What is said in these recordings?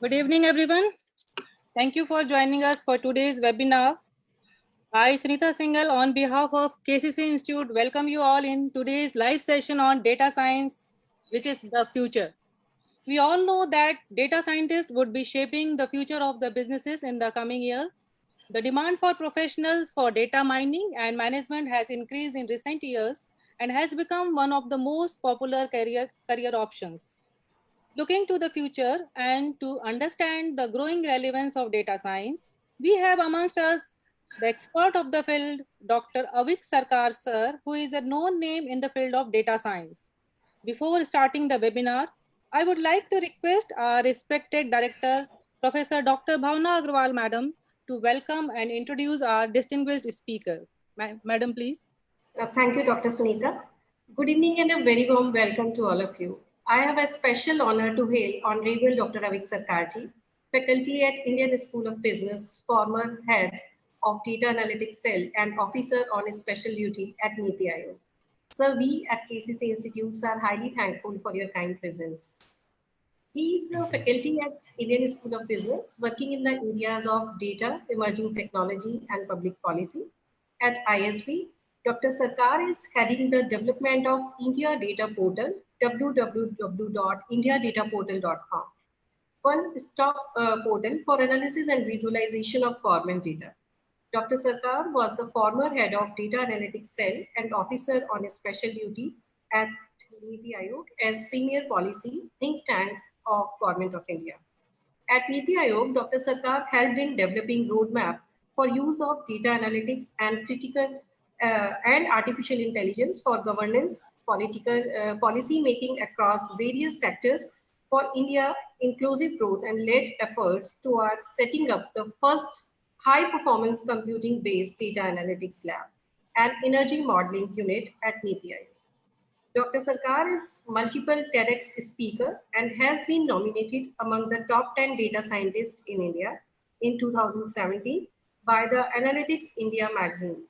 Good evening, everyone. Thank you for joining us for today's webinar. I, Sunita Singhal, on behalf of KCC Institute, welcome you all in today's live session on data science, which is the future. We all know that data scientists would be shaping the future of the businesses in the coming year. The demand for professionals for data mining and management has increased in recent years and has become one of the most popular career options. Looking to the future and to understand the growing relevance of data science, we have amongst us the expert of the field, Dr. Avik Sarkar sir, who is a known name in the field of data science. Before starting the webinar, I would like to request our respected director, Professor Dr. Bhavna Agrawal madam, to welcome and introduce our distinguished speaker. Madam, please. Thank you, Dr. Sunita. Good evening and a very warm welcome to all of you. I have a special honor to hail Honorable Dr. Avik Sarkarji, faculty at Indian School of Business, former head of Data Analytics Cell and officer on special duty at NITI Aayog. Sir, we at KCC Institutes are highly thankful for your kind presence. He is a faculty at Indian School of Business, working in the areas of data, emerging technology, and public policy. At ISB, Dr. Sarkar is heading the development of India Data Portal, www.indiadataportal.com, one-stop portal for analysis and visualization of government data. Dr. Sarkar was the former head of Data Analytics Cell and officer on special duty at NITI Aayog as premier policy think tank of Government of India. At NITI Aayog, Dr. Sarkar helped in developing roadmap for use of data analytics and and artificial intelligence for governance, policy making across various sectors for India inclusive growth, and led efforts towards setting up the first high performance computing based data analytics lab and energy modeling unit at NITI Aayog. Dr. Sarkar is multiple TEDx speaker and has been nominated among the top 10 data scientists in India in 2017 by the Analytics India magazine.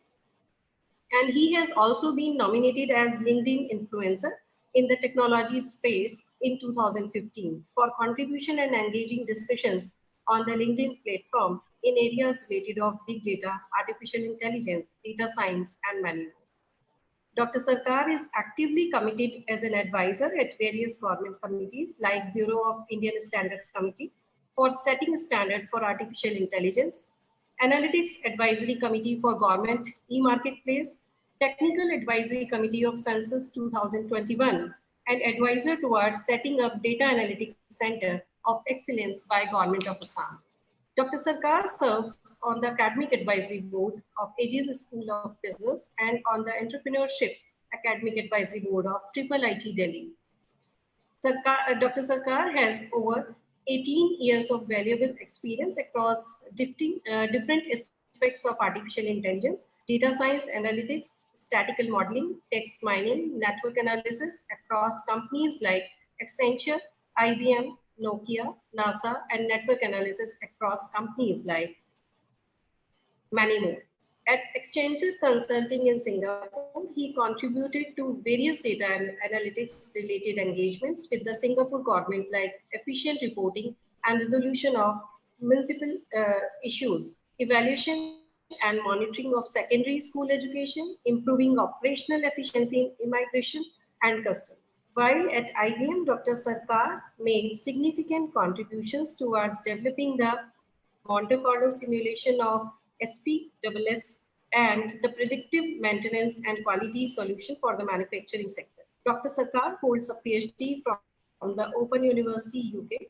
And he has also been nominated as LinkedIn influencer in the technology space in 2015 for contribution and engaging discussions on the LinkedIn platform in areas related of big data, artificial intelligence, data science, and many more. Dr. Sarkar is actively committed as an advisor at various government committees like Bureau of Indian Standards Committee for setting standard for artificial intelligence, Analytics Advisory Committee for Government e-Marketplace, Technical Advisory Committee of Census 2021, and advisor towards setting up Data Analytics Center of Excellence by Government of Assam. Dr. Sarkar serves on the Academic Advisory Board of Aegis School of Business and on the Entrepreneurship Academic Advisory Board of IIIT Delhi. Dr. Sarkar has over 18 years of valuable experience across different aspects of artificial intelligence, data science, analytics, statistical modeling, text mining, network analysis across companies like Accenture, IBM, Nokia, NASA, and network analysis across companies like many more. At Accenture Consulting in Singapore, he contributed to various data and analytics related engagements with the Singapore government like efficient reporting and resolution of municipal issues, evaluation and monitoring of secondary school education, improving operational efficiency in immigration and customs. While at IBM, Dr. Sarkar made significant contributions towards developing the Monte Carlo simulation of SPSS and the predictive maintenance and quality solution for the manufacturing sector. Dr. Sarkar holds a PhD from the Open University, UK,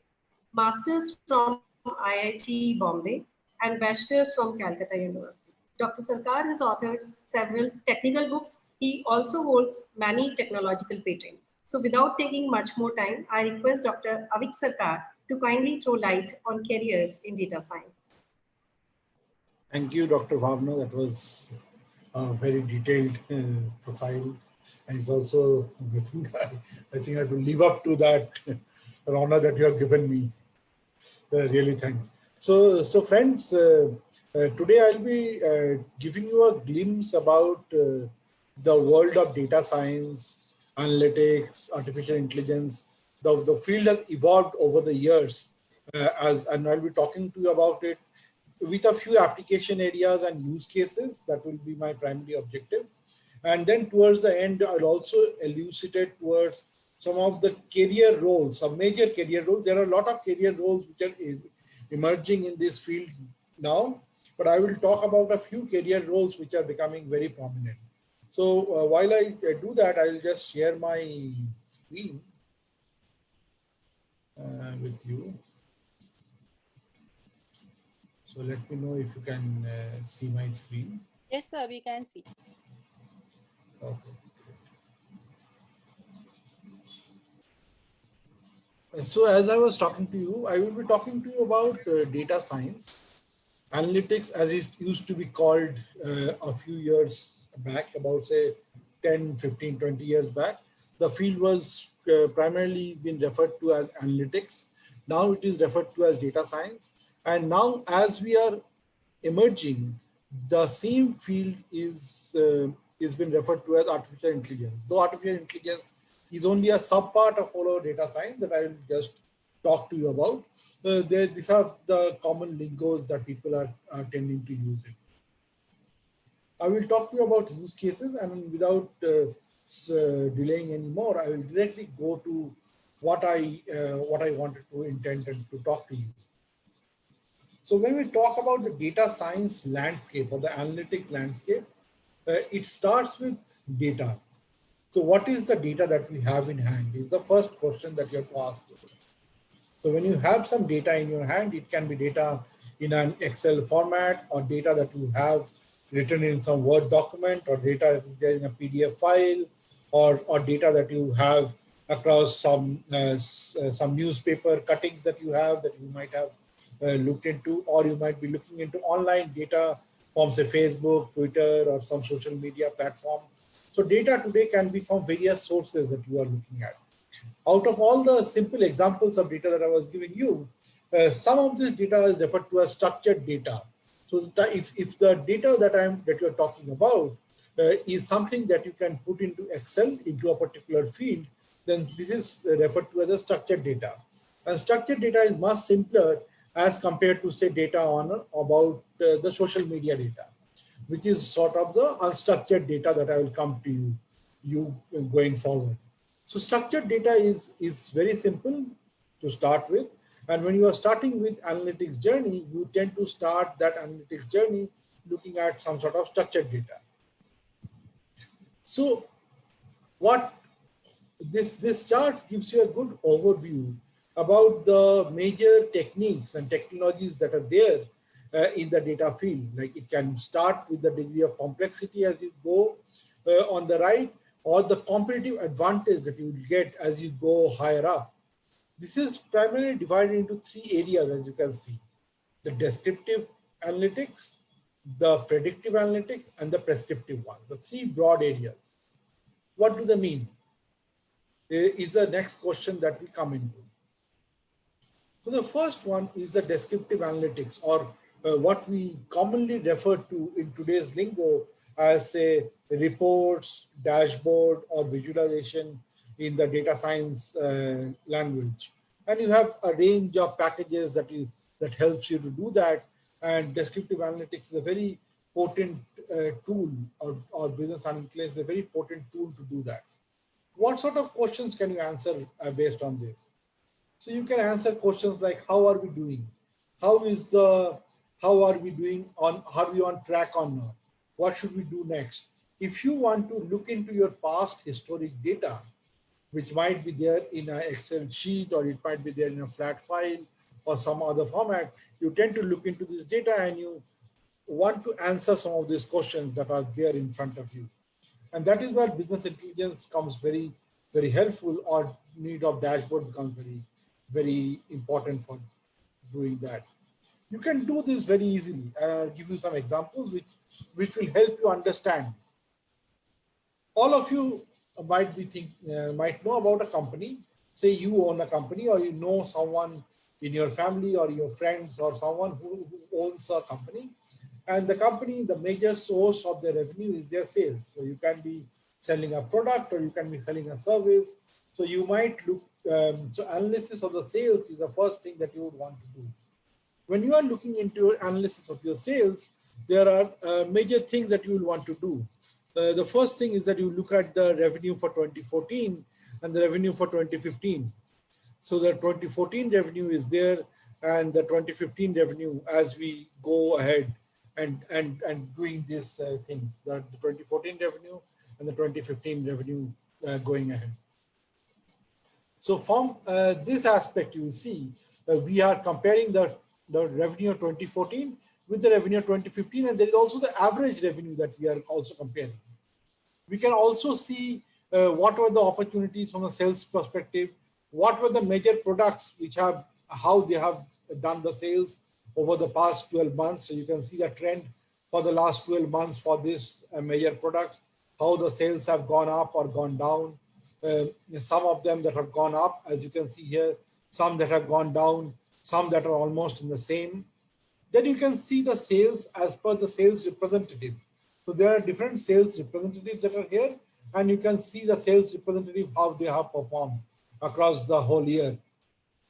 Masters from IIT Bombay, and Bachelor's from Calcutta University. Dr. Sarkar has authored several technical books. He also holds many technological patents. So without taking much more time, I request Dr. Avik Sarkar to kindly throw light on careers in data science. Thank you, Dr. Bhavna. That was a very detailed profile. And it's also, I think I have to live up to that honor that you have given me. Really, thanks. So friends, today I'll be giving you a glimpse about the world of data science, analytics, artificial intelligence. The field has evolved over the years, and I'll be talking to you about it with a few application areas and use cases. That will be my primary objective. And then towards the end, I'll also elucidate towards some of the career roles, some major career roles. There are a lot of career roles which are emerging in this field now, but I will talk about a few career roles which are becoming very prominent. So while I do that, I'll just share my screen with you. So let me know if you can see my screen. Yes, sir, we can see. Okay. So as I was talking to you, I will be talking to you about data science, analytics as it used to be called a few years back, about say 10, 15, 20 years back. The field was primarily been referred to as analytics. Now it is referred to as data science. And now as we are emerging, the same field is been referred to as artificial intelligence. Though artificial intelligence is only a subpart of all our data science that I will just talk to you about. These are the common lingos that people are tending to use it. I will talk to you about use cases, and without delaying anymore, I will directly go to what I wanted to intend to talk to you. So when we talk about the data science landscape or the analytic landscape, it starts with data. So what is the data that we have in hand is the first question that you have to ask. So when you have some data in your hand, it can be data in an Excel format or data that you have written in some Word document or data in a PDF file or data that you have across some newspaper cuttings that you might have looked into, or you might be looking into online data from say Facebook, Twitter, or some social media platform. So data today can be from various sources that you are looking at. Out of all the simple examples of data that I was giving you, some of this data is referred to as structured data. So if the data that you're talking about is something that you can put into Excel into a particular field, then this is referred to as a structured data. And structured data is much simpler as compared to say data about the social media data, which is sort of the unstructured data that I will come to you going forward. So structured data is very simple to start with. And when you are starting with analytics journey, you tend to start that analytics journey looking at some sort of structured data. So what this chart gives you a good overview about the major techniques and technologies that are there in the data field. Like it can start with the degree of complexity as you go on the right, or the competitive advantage that you will get as you go higher up. This is primarily divided into three areas, as you can see: the descriptive analytics, the predictive analytics, and the prescriptive one, the three broad areas. What do they mean? Is the next question that we come into. So the first one is the descriptive analytics, or what we commonly refer to in today's lingo as say reports, dashboard, or visualization in the data science language. And you have a range of packages that helps you to do that. And descriptive analytics is a very potent tool, or business analytics is a very potent tool to do that. What sort of questions can you answer based on this? So you can answer questions like, how are we doing? How are we doing are we on track or not? What should we do next? If you want to look into your past historic data, which might be there in an Excel sheet, or it might be there in a flat file or some other format, you tend to look into this data and you want to answer some of these questions that are there in front of you. And that is where business intelligence comes very, very helpful, or need of dashboard becomes very, very important for doing that. You can do this very easily. And I'll give you some examples which will help you understand. All of you might know about a company. Say you own a company, or you know someone in your family or your friends or someone who owns a company. And the company, the major source of their revenue is their sales. So you can be selling a product, or you can be selling a service. So you might look so analysis of the sales is the first thing that you would want to do. When you are looking into analysis of your sales, there are major things that you will want to do. The first thing is that you look at the revenue for 2014 and the revenue for 2015. So the 2014 revenue is there and the 2015 revenue as we go ahead and doing these things, the 2014 revenue and the 2015 revenue going ahead. So from this aspect, you will see we are comparing the revenue of 2014 with the revenue of 2015, and there is also the average revenue that we are also comparing. We can also see what were the opportunities from a sales perspective, what were the major products which have, how they have done the sales over the past 12 months. So you can see the trend for the last 12 months for this major product, how the sales have gone up or gone down. Some of them that have gone up, as you can see here, some that have gone down, some that are almost in the same. Then you can see the sales as per the sales representative. So there are different sales representatives that are here, and you can see the sales representative, how they have performed across the whole year.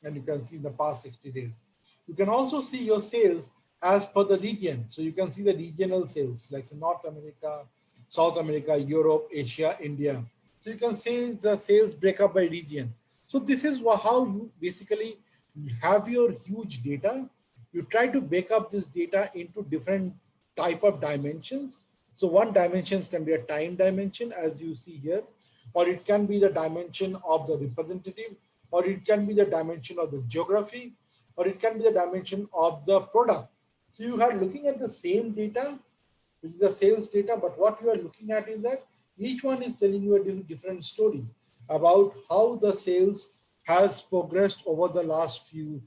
And you can see in the past 60 days. You can also see your sales as per the region. So you can see the regional sales, like North America, South America, Europe, Asia, India. So you can see the sales breakup by region. So this is how you basically have your huge data. You try to break up this data into different type of dimensions. So one dimension can be a time dimension, as you see here, or it can be the dimension of the representative, or it can be the dimension of the geography, or it can be the dimension of the product. So you are looking at the same data, which is the sales data, but what you are looking at is that each one is telling you a different story about how the sales has progressed over the last few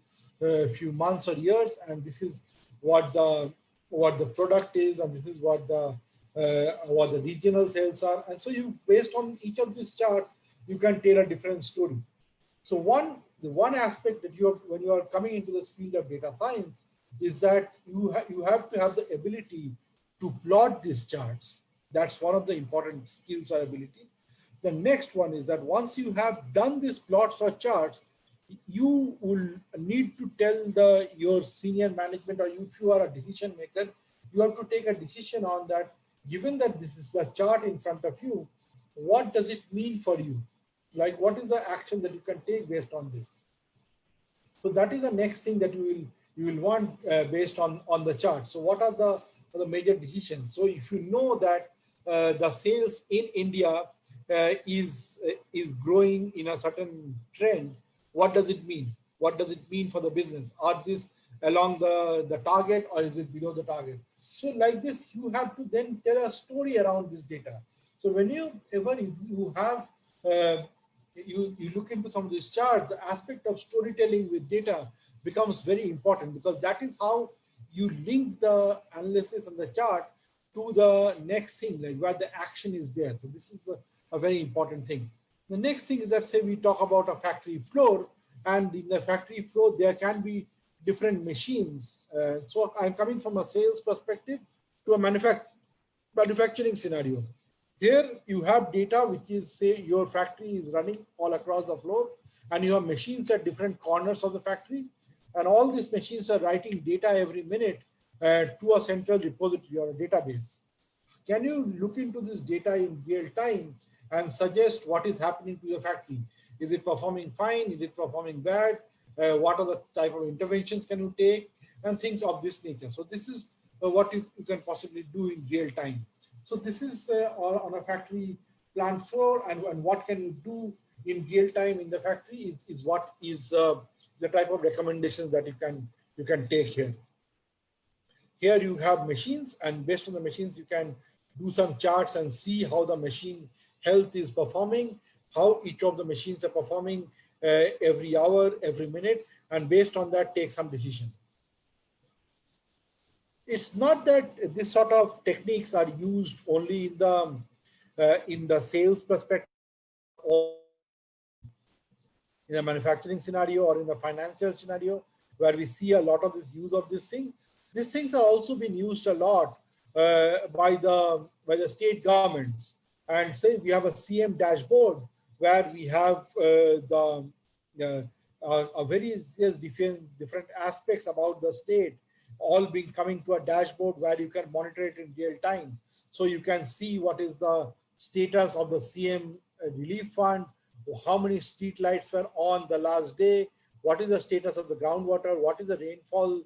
months or years, and this is what the product is, and this is what the regional sales are. And so you, based on each of these charts, you can tell a different story. So the one aspect that you have when you are coming into this field of data science is that you have to have the ability to plot these charts. That's one of the important skills or ability. The next one is that once you have done these plots or charts, you will need to tell your senior management, or if you are a decision maker, you have to take a decision on that. Given that this is the chart in front of you, what does it mean for you? Like, what is the action that you can take based on this? So that is the next thing that you will want based on the chart. So what are the major decisions? So if you know that the sales in India is growing in a certain trend, what does it mean? What does it mean for the business? Are this along the target, or is it below the target? So like this, you have to then tell a story around this data. So whenever you have you look into some of these charts, the aspect of storytelling with data becomes very important, because that is how you link the analysis and the chart to the next thing, like where the action is there. So this is a very important thing. The next thing is that, say we talk about a factory floor, and in the factory floor, there can be different machines. So I'm coming from a sales perspective to a manufacturing scenario. Here you have data which is, say your factory is running all across the floor, and you have machines at different corners of the factory, and all these machines are writing data every minute to a central repository or a database. Can you look into this data in real time and suggest what is happening to your factory? Is it performing fine? Is it performing bad? What are the type of interventions can you take, and things of this nature. So this is what you can possibly do in real time. So this is on a factory plant floor, and what can you do in real time in the factory is what is the type of recommendations that you can take here. Here you have machines, and based on the machines, you can do some charts and see how the machine health is performing, how each of the machines are performing every hour, every minute, and based on that, take some decision. It's not that this sort of techniques are used only in the sales perspective, or in a manufacturing scenario, or in the financial scenario, where we see a lot of this use of these things. These things are also being used a lot by the state governments. And say we have a CM dashboard where we have various different aspects about the state, all being coming to a dashboard where you can monitor it in real time. So you can see what is the status of the CM relief fund, how many street lights were on the last day, what is the status of the groundwater, what is the rainfall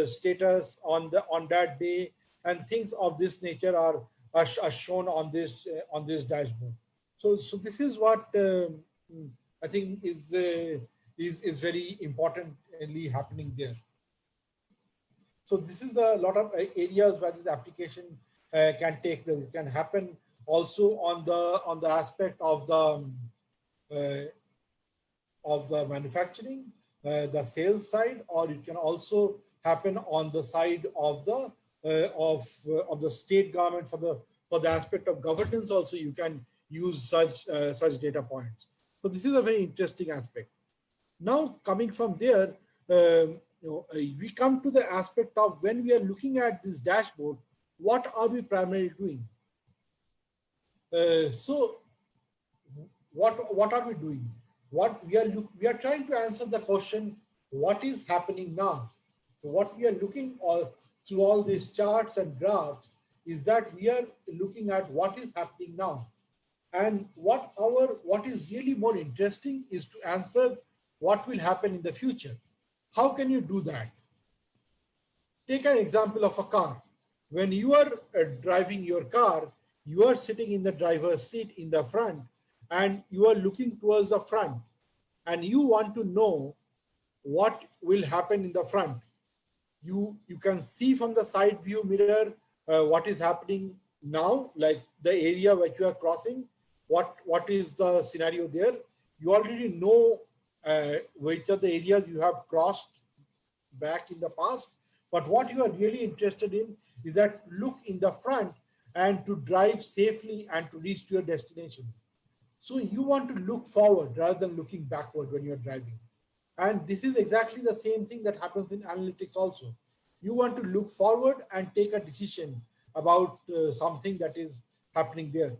status on that day, and things of this nature are shown on this dashboard. So this is what I think is very importantly happening there. So this is a lot of areas where this application can take place. It can happen also on the aspect of the manufacturing, the sales side, or it can also happen on the side of the state government for the aspect of governance. Also, you can use such data points. So this is a very interesting aspect. Now, coming from there, we come to the aspect of when we are looking at this dashboard, what are we primarily doing? So, what are we doing? What we are trying to answer the question, what is happening now? So what we are looking through all these charts and graphs is that we are looking at what is happening now. And what is really more interesting is to answer what will happen in the future. How can you do that? Take an example of a car. When you are driving your car, you are sitting in the driver's seat in the front and you are looking towards the front and you want to know what will happen in the front. You can see from the side view mirror what is happening now, like the area which you are crossing, what is the scenario there. You already know which are the areas you have crossed back in the past. But what you are really interested in is that look in the front and to drive safely and to reach to your destination. So you want to look forward rather than looking backward when you're driving. And this is exactly the same thing that happens in analytics also. You want to look forward and take a decision about something that is happening there.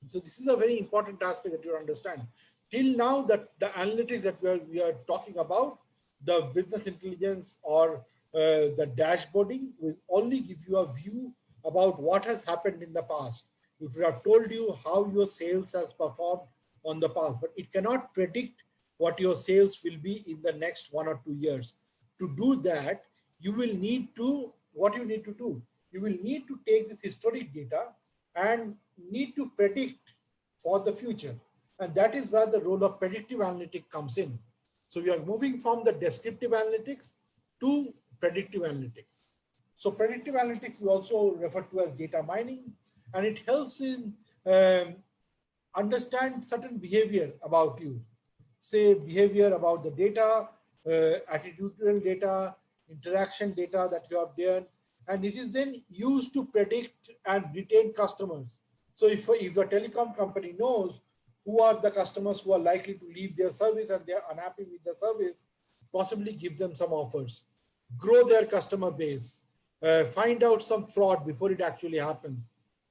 So this is a very important aspect that you understand. Till now, that the analytics that we are talking about, the business intelligence or the dashboarding will only give you a view about what has happened in the past. It will have told you how your sales has performed on the past, but it cannot predict what your sales will be in the next 1 or 2 years. To do that, you will need to, what you need to do? You will need to take this historic data and need to predict for the future. And that is where the role of predictive analytics comes in. So we are moving from the descriptive analytics to predictive analytics. So predictive analytics is also referred to as data mining, and it helps in understand certain behavior about you. Say behavior about the data, attitudinal data, interaction data that you have done, and it is then used to predict and retain customers. So if a telecom company knows who are the customers who are likely to leave their service and they are unhappy with the service, possibly give them some offers, grow their customer base, find out some fraud before it actually happens,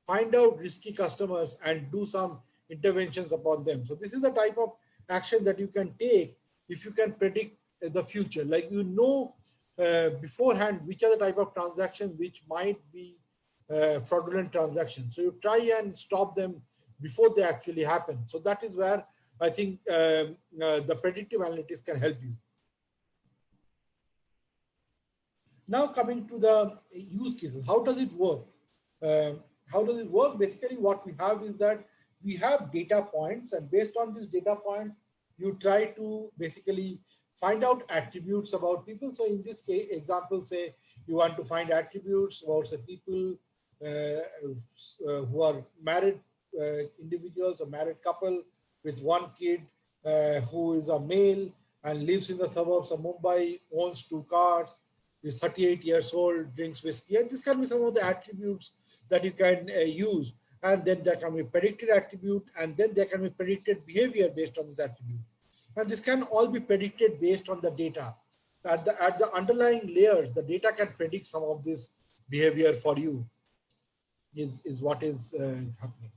find out risky customers and do some interventions upon them. So this is the type of action that you can take if you can predict the future. Like you know beforehand which are the type of transactions which might be fraudulent transactions. So you try and stop them before they actually happen. So that is where I think the predictive analytics can help you. Now coming to the use cases, how does it work? How does it work? Basically what we have is that we have data points, and based on these data points, you try to basically find out attributes about people. So in this case, example, say you want to find attributes about say people who are married individuals, a married couple with one kid who is a male and lives in the suburbs of Mumbai, owns 2 cars, is 38 years old, drinks whiskey. And this can be some of the attributes that you can use. And then there can be predicted attribute, and then there can be predicted behavior based on this attribute. And this can all be predicted based on the data. At the underlying layers, the data can predict some of this behavior for you, is what is happening.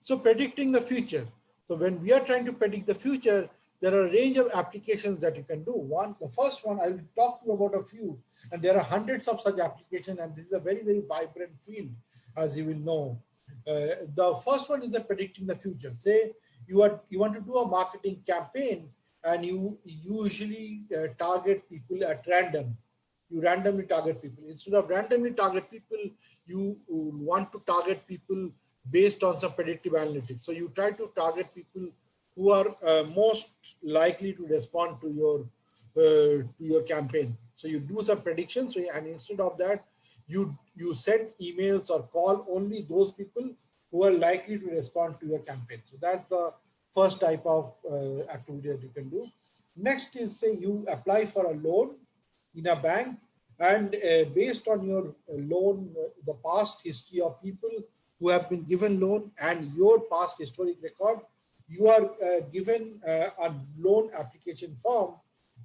So predicting the future. So when we are trying to predict the future, there are a range of applications that you can do. The first one, I will talk to you about a few, and there are hundreds of such applications, and this is a very, very vibrant field, as you will know. The first one is the predicting the future. Say you want to do a marketing campaign, and you usually target people at random. You randomly target people. Instead of randomly target people, you want to target people based on some predictive analytics. So you try to target people who are most likely to respond to your campaign. So you do some predictions, and instead of that, you send emails or call only those people who are likely to respond to your campaign. So that's the first type of activity that you can do. Next is, say you apply for a loan in a bank, and based on your loan, the past history of people who have been given loan and your past historic record, you are given a loan application form,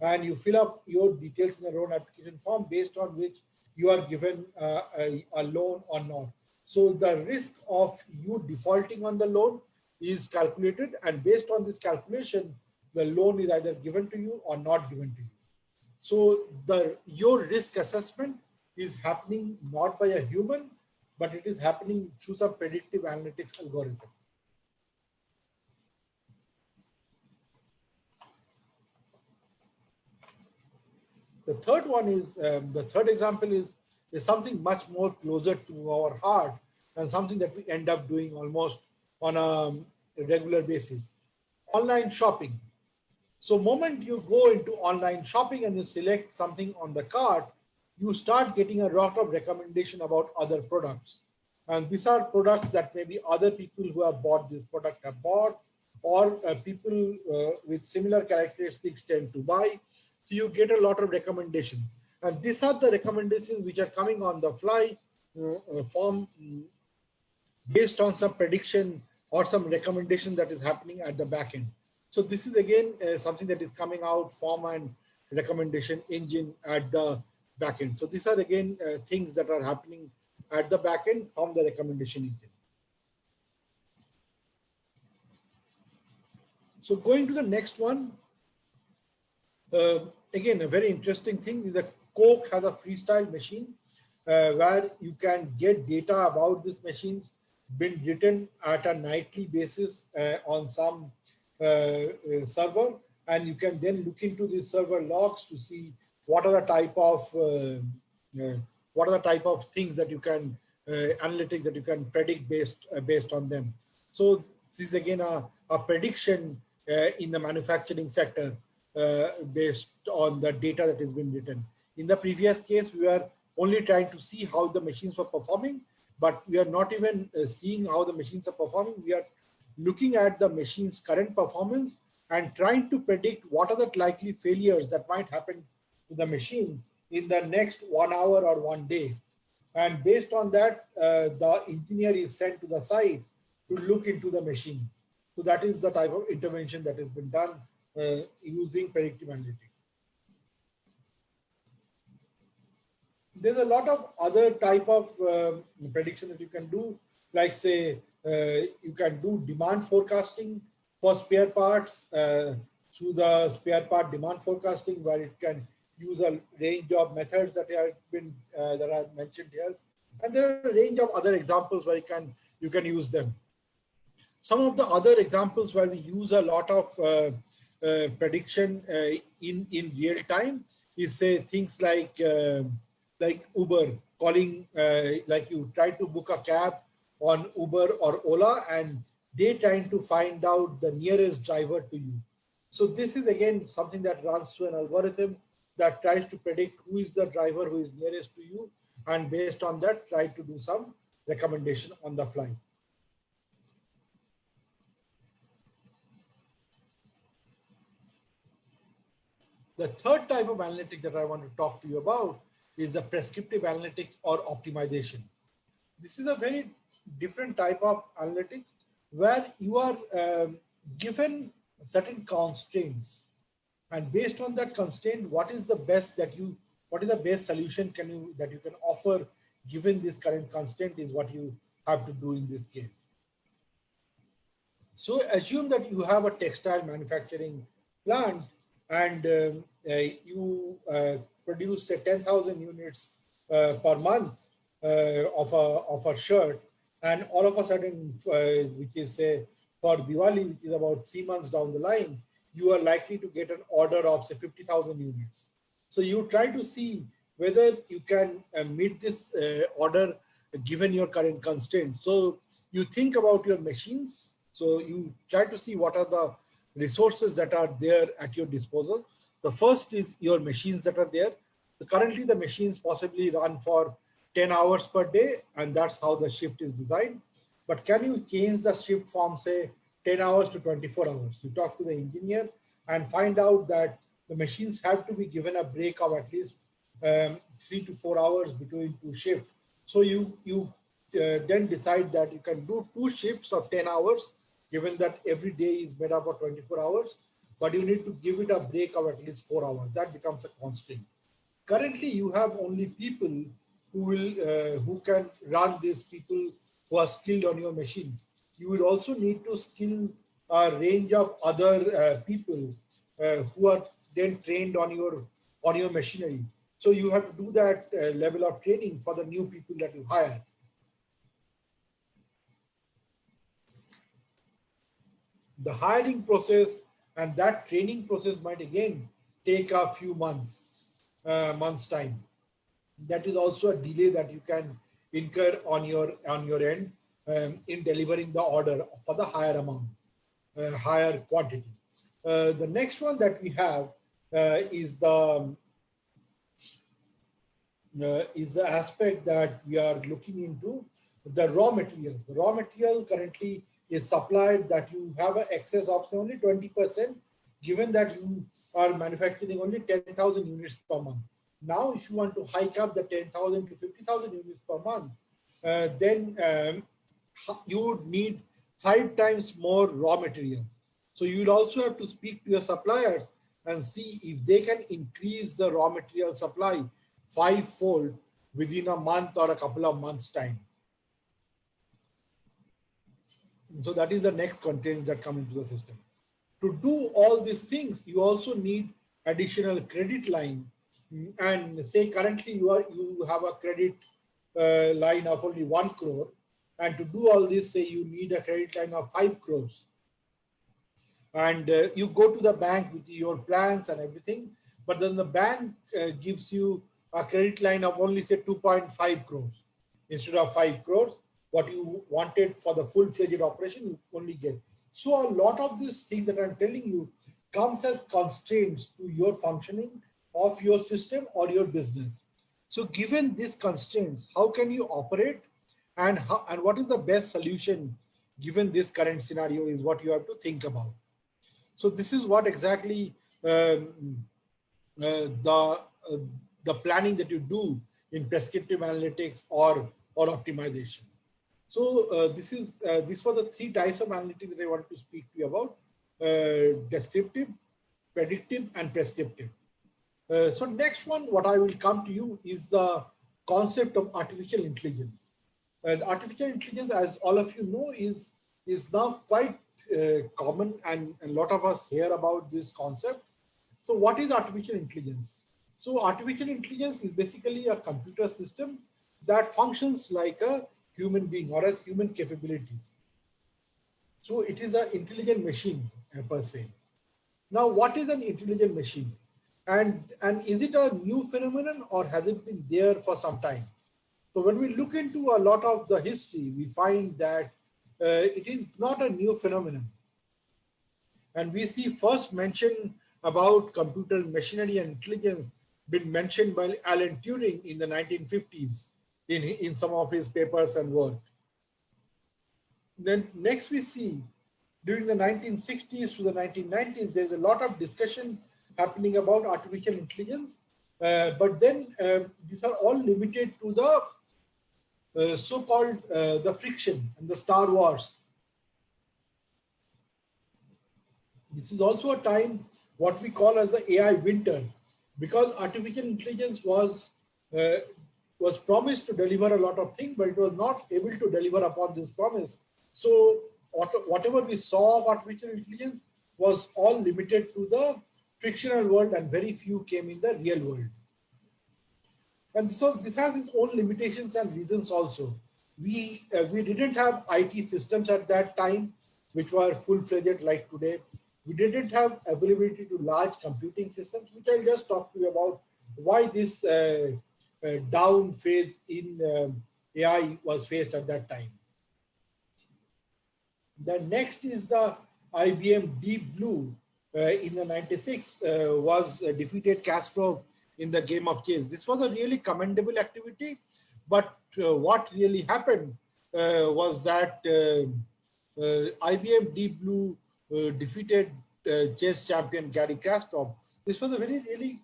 and you fill up your details in the loan application form based on which you are given a loan or not. So the risk of you defaulting on the loan is calculated, and based on this calculation, the loan is either given to you or not given to you. So your risk assessment is happening not by a human, but it is happening through some predictive analytics algorithm. The third one is, the third example is something much more closer to our heart, and something that we end up doing almost on a regular basis. Online shopping. So moment you go into online shopping and you select something on the cart, you start getting a lot of recommendation about other products. And these are products that maybe other people who have bought this product have bought, or people with similar characteristics tend to buy. So you get a lot of recommendation. And these are the recommendations which are coming on the fly from based on some prediction or some recommendation that is happening at the back end. So this is again something that is coming out from an recommendation engine at the back end. So these are again things that are happening at the back end from the recommendation engine. So going to the next one, again, a very interesting thing is that Coke has a freestyle machine where you can get data about these machines been written at a nightly basis on some server, and you can then look into the server logs to see what are the type of things that you can analytics that you can predict based on them. So this is again a prediction in the manufacturing sector based on the data that has been written. In the previous case, we were only trying to see how the machines were performing, but we are not even seeing how the machines are performing. We are looking at the machine's current performance and trying to predict what are the likely failures that might happen to the machine in the next 1 hour or 1 day. And based on that, the engineer is sent to the site to look into the machine. So that is the type of intervention that has been done using predictive analytics. There's a lot of other type of prediction that you can do, like say, you can do demand forecasting for spare parts through the spare part demand forecasting, where it can use a range of methods that have been that I've mentioned here, and there are a range of other examples where you can use them. Some of the other examples where we use a lot of prediction in real time is, say, things like Uber calling, like you try to book a cab on Uber or Ola, and they trying to find out the nearest driver to you. So this is again something that runs through an algorithm that tries to predict who is the driver who is nearest to you, and based on that try to do some recommendation on the fly. The third type of analytics that I want to talk to you about is the prescriptive analytics or optimization. This is a very different type of analytics where you are given certain constraints, and based on that constraint, what is the best solution that you can offer given this current constraint is what you have to do in this case. So assume that you have a textile manufacturing plant and you produce say 10,000 units per month of a shirt, and all of a sudden, which is say for Diwali, which is about 3 months down the line, you are likely to get an order of say 50,000 units. So you try to see whether you can meet this order given your current constraints. So you think about your machines. So you try to see what are the resources that are there at your disposal. The first is your machines that are there. Currently, the machines possibly run for 10 hours per day, and that's how the shift is designed. But can you change the shift from say 10 hours to 24 hours? You talk to the engineer and find out that the machines have to be given a break of at least 3 to 4 hours between two shifts. So you then decide that you can do two shifts of 10 hours, given that every day is made up of 24 hours, but you need to give it a break of at least 4 hours. That becomes a constraint. Currently, you have only people who can run these people who are skilled on your machine. You will also need to skill a range of other people who are then trained on your machinery. So you have to do that level of training for the new people that you hire. The hiring process and that training process might again take a few months time. That is also a delay that you can incur on your end in delivering the order for the higher amount, higher quantity. The next one that we have is the aspect that we are looking into, the raw material. The raw material currently is supplied that you have an excess of only 20%, given that you are manufacturing only 10,000 units per month. Now, if you want to hike up the 10,000 to 50,000 units per month, then you would need 5 times more raw material. So you will also have to speak to your suppliers and see if they can increase the raw material supply 5-fold within a month or a couple of months' time. So that is the next constraint that come into the system. To do all these things, you also need additional credit line. And say currently you have a credit line of only 1 crore, and to do all this, say you need a credit line of 5 crores. And you go to the bank with your plans and everything, but then the bank gives you a credit line of only say 2.5 crores instead of 5 crores. What you wanted for the full-fledged operation, you only get. So a lot of these things that I'm telling you comes as constraints to your functioning of your system or your business. So given these constraints, how can you operate, and what is the best solution given this current scenario is what you have to think about. So this is what exactly the planning that you do in prescriptive analytics or optimization. So these were the 3 types of analytics that I want to speak to you about: descriptive, predictive, and prescriptive. So next one, what I will come to you is the concept of artificial intelligence. And artificial intelligence, as all of you know, is now quite common, and a lot of us hear about this concept. So what is artificial intelligence? So artificial intelligence is basically a computer system that functions like a human being or as human capabilities. So it is an intelligent machine per se. Now, what is an intelligent machine? And is it a new phenomenon, or has it been there for some time? So when we look into a lot of the history, we find that it is not a new phenomenon. And we see first mention about computer machinery and intelligence been mentioned by Alan Turing in the 1950s in some of his papers and work. Then next we see during the 1960s to the 1990s, there's a lot of discussion happening about artificial intelligence, but then these are all limited to the so-called the friction and the Star Wars. This is also a time what we call as the AI winter, because artificial intelligence was promised to deliver a lot of things, but it was not able to deliver upon this promise. So whatever we saw of artificial intelligence was all limited to the fictional world and very few came in the real world. And so this has its own limitations and reasons also. We didn't have IT systems at that time, which were full-fledged like today. We didn't have availability to large computing systems, which I'll just talk to you about why this down phase in AI was faced at that time. The next is the IBM Deep Blue in the 96 was defeated Kasparov in the game of chess. This was a really commendable activity, but what really happened was that IBM Deep Blue defeated chess champion Garry Kasparov. This was a very really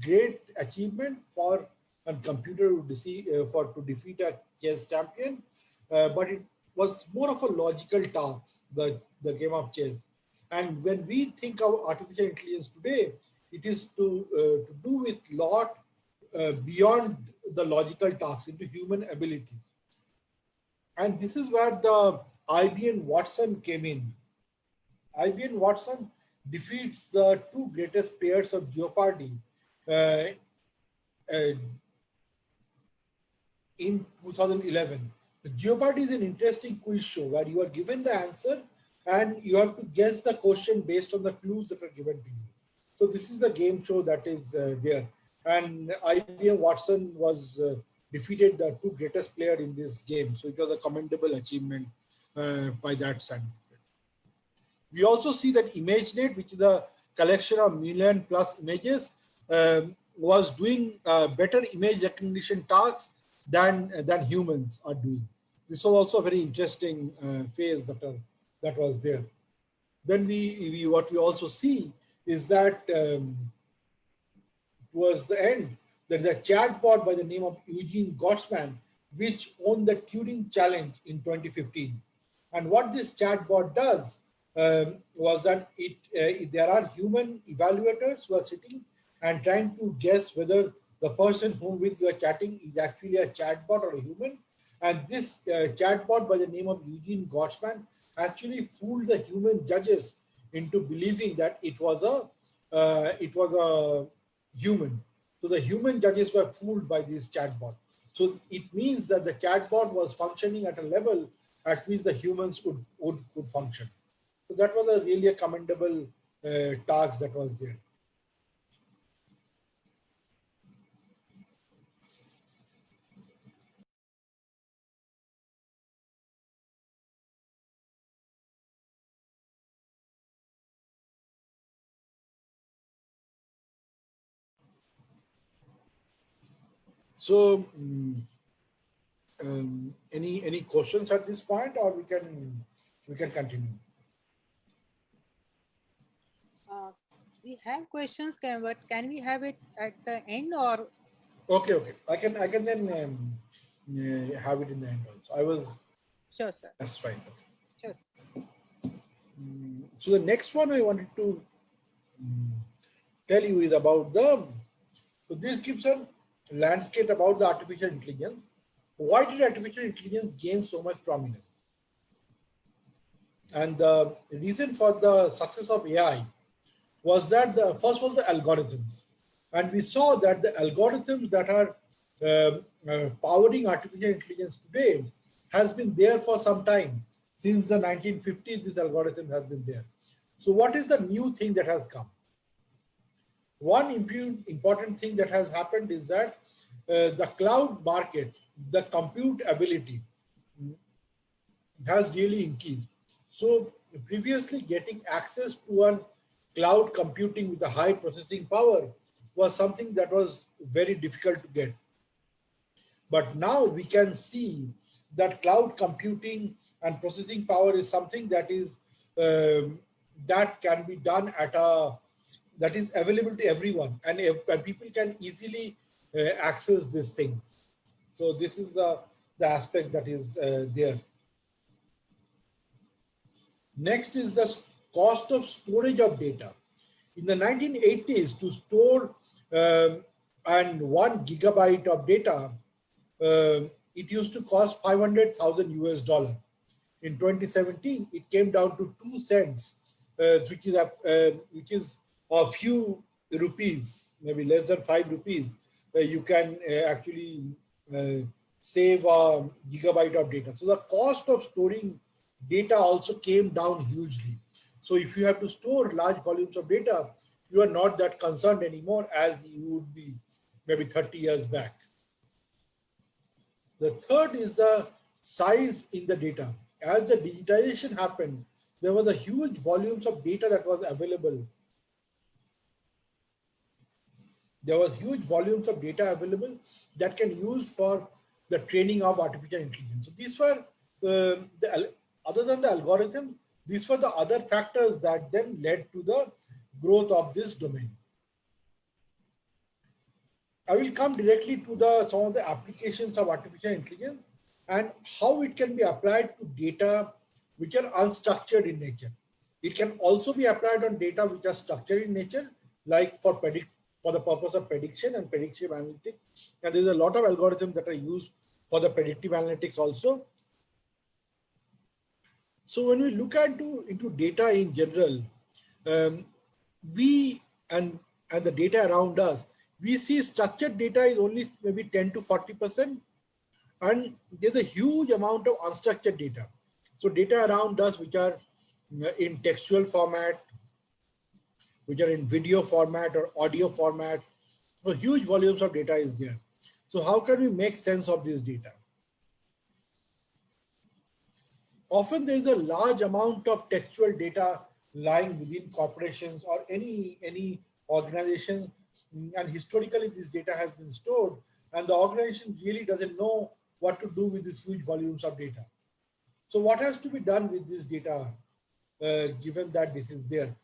great achievement for a computer to defeat a chess champion, but it was more of a logical task, the game of chess. And when we think of artificial intelligence today, it is to do with lot beyond the logical tasks, into human abilities. And this is where the IBM Watson came in. IBM Watson defeats the two greatest players of Jeopardy in 2011. The Jeopardy is an interesting quiz show where you are given the answer and you have to guess the question based on the clues that are given to you. So this is the game show that is there. And IBM Watson was defeated the two greatest players in this game. So it was a commendable achievement by that side. We also see that ImageNet, which is a collection of million plus images, was doing better image recognition tasks than humans are doing. This was also a very interesting phase that was there. Then what we also see is that towards the end, there is a chatbot by the name of Eugene Gottsman, which won the Turing Challenge in 2015. And what this chatbot does was that there are human evaluators who are sitting and trying to guess whether the person whom with you are chatting is actually a chatbot or a human. And this chatbot by the name of Eugene Gottsman actually fooled the human judges into believing that it was a human. So the human judges were fooled by this chatbot. So it means that the chatbot was functioning at a level at which the humans could function. So that was really a commendable task that was there. So any questions at this point, or we can continue? We have questions, but can we have it at the end or? Okay. I can then have it in the end also. Sure, sir. That's fine. Sure, sir. So the next one I wanted to tell you is about so this gives a landscape about the artificial intelligence. Why did artificial intelligence gain so much prominence? And the reason for the success of AI was that first was the algorithms. And we saw that the algorithms that are powering artificial intelligence today has been there for some time. Since the 1950s, this algorithm has been there. So what is the new thing that has come? One important thing that has happened is that the cloud market, the compute ability has really increased. So previously getting access to a cloud computing with a high processing power was something that was very difficult to get. But now we can see that cloud computing and processing power is something that is that can be done that is available to everyone, and people can easily access these things. So this is the aspect that is there. Next is the cost of storage of data. In the 1980s, to store and 1 gigabyte of data, it used to cost $500,000 US. In 2017, it came down to 2 cents which is a few rupees, maybe less than 5 rupees, you can actually save a gigabyte of data. So the cost of storing data also came down hugely. So if you have to store large volumes of data, you are not that concerned anymore as you would be maybe 30 years back. The third is the size in the data. As the digitization happened, there was a huge volumes of data that was available. There was huge volumes of data available that can use for the training of artificial intelligence. So these were other than the algorithm, these were the other factors that then led to the growth of this domain. I will come directly to some of the applications of artificial intelligence and how it can be applied to data which are unstructured in nature. It can also be applied on data which are structured in nature, like for the purpose of prediction and predictive analytics. And there's a lot of algorithms that are used for the predictive analytics also. So when we look into data in general, we and the data around us, we see structured data is only maybe 10 to 40%, and there's a huge amount of unstructured data. So data around us which are in textual format, which are in video format or audio format, so huge volumes of data is there. So how can we make sense of this data? Often there is a large amount of textual data lying within corporations or any organization, and historically this data has been stored, and the organization really doesn't know what to do with these huge volumes of data. So what has to be done with this data, given that this is there?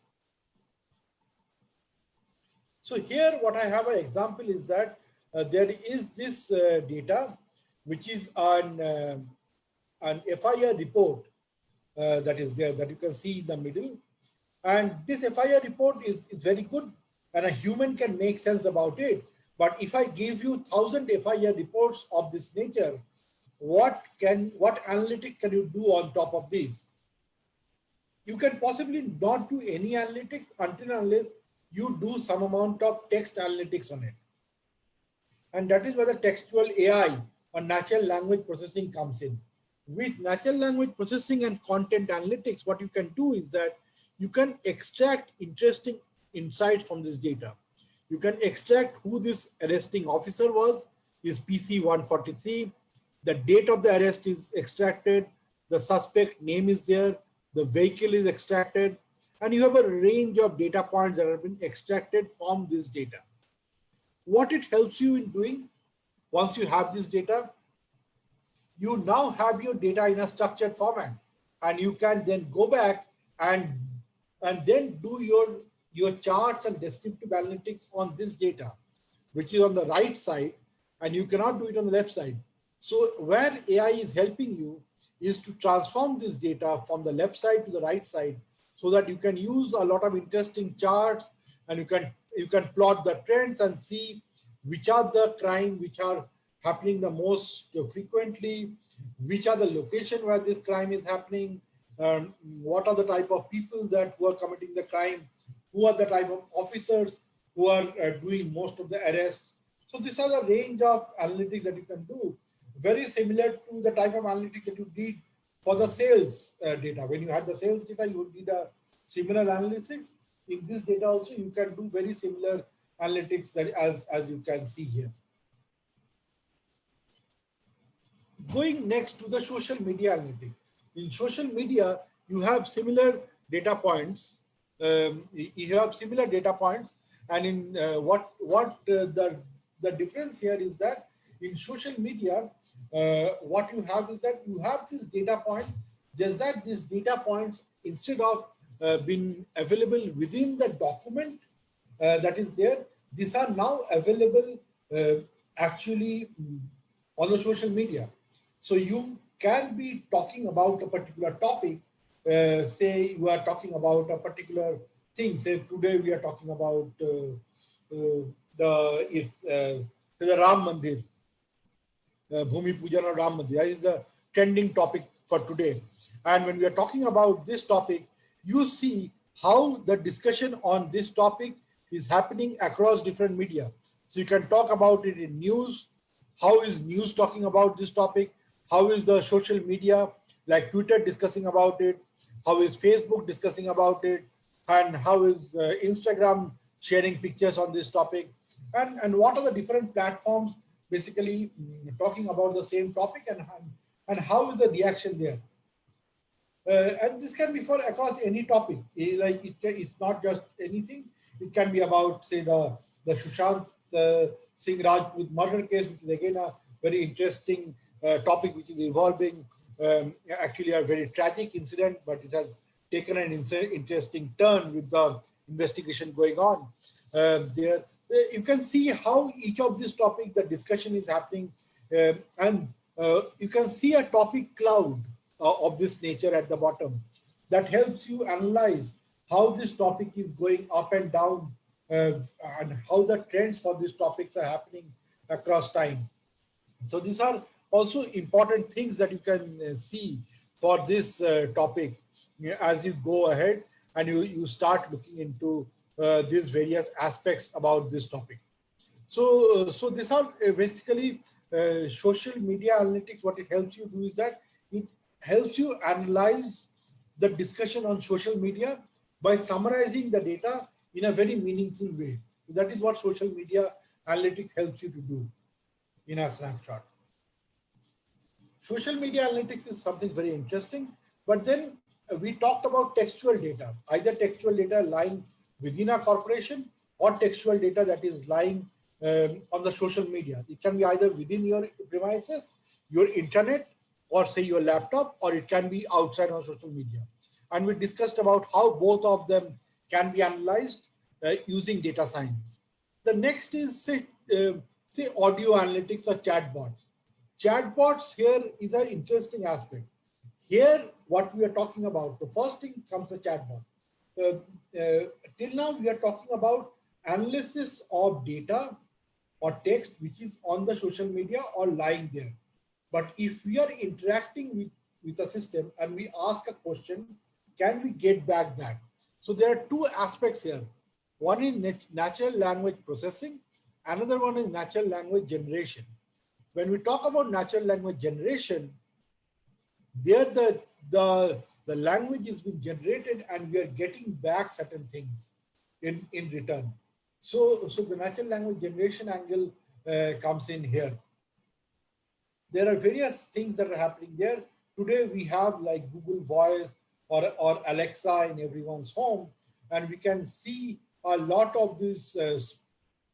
So here what I have an example is that there is this data which is on an FIR report that is there, that you can see in the middle. And this FIR report is very good and a human can make sense about it. But if I give you 1,000 FIR reports of this nature, what analytics can you do on top of these? You can possibly not do any analytics until unless you do some amount of text analytics on it. And that is where the textual AI or natural language processing comes in. With natural language processing and content analytics, what you can do is that you can extract interesting insights from this data. You can extract who this arresting officer was, is PC 143, the date of the arrest is extracted, the suspect name is there, the vehicle is extracted, and you have a range of data points that have been extracted from this data. What it helps you in doing, once you have this data, you now have your data in a structured format, and you can then go back and then do your charts and descriptive analytics on this data, which is on the right side, and you cannot do it on the left side. So where AI is helping you is to transform this data from the left side to the right side, so that you can use a lot of interesting charts, and you can plot the trends and see which are the crime which are happening the most frequently, which are the location where this crime is happening, what are the type of people who are committing the crime, who are the type of officers who are doing most of the arrests. So these are the range of analytics that you can do, very similar to the type of analytics that you did for the sales data. When you had the sales data, you would need a similar analytics. In this data also, you can do very similar analytics that as you can see here. Going next to the social media analytics. In social media, you have similar data points. And in the difference here is that in social media, what you have is that you have these data points, just that these data points, instead of being available within the document that is there, these are now available actually on the social media. So you can be talking about a particular topic, say you are talking about a particular thing, say today we are talking about the Ram Mandir, Bhumi Pujan or Ram Mandir. That is the trending topic for today. And when we are talking about this topic, you see how the discussion on this topic is happening across different media. So you can talk about it in news. How is news talking about this topic? How is the social media like Twitter discussing about it? How is Facebook discussing about it? And how is Instagram sharing pictures on this topic? And what are the different platforms basically talking about the same topic, and how is the reaction there? And this can be for across any topic. It's not just anything. It can be about, say, the Sushant Singh Rajput murder case, which is again a very interesting topic, which is evolving. Actually, a very tragic incident, but it has taken an interesting turn with the investigation going on. There, you can see how each of these topics, the discussion is happening, and you can see a topic cloud of this nature at the bottom that helps you analyze how this topic is going up and down, and how the trends for these topics are happening across time. So these are also important things that you can see for this topic as you go ahead and you start looking into these various aspects about this topic. So these are basically social media analytics. What it helps you do is that it helps you analyze the discussion on social media by summarizing the data in a very meaningful way. That is what social media analytics helps you to do in a snapshot. Social media analytics is something very interesting, but then we talked about textual data, either textual data lying within a corporation or textual data that is lying on the social media. It can be either within your premises, your internet, or say your laptop, or it can be outside on social media. And we discussed about how both of them can be analyzed using data science. The next is say audio analytics or chatbots. Chatbots here is an interesting aspect. Here, what we are talking about, the first thing comes the chatbot. Till now, we are talking about analysis of data or text which is on the social media or lying there. But if we are interacting with a system and we ask a question, can we get back that? So there are two aspects here. One is natural language processing. Another one is natural language generation. When we talk about natural language generation, there the language is being generated and we are getting back certain things in return. So the natural language generation angle comes in here. There are various things that are happening there. Today we have like Google Voice or Alexa in everyone's home, and we can see a lot of this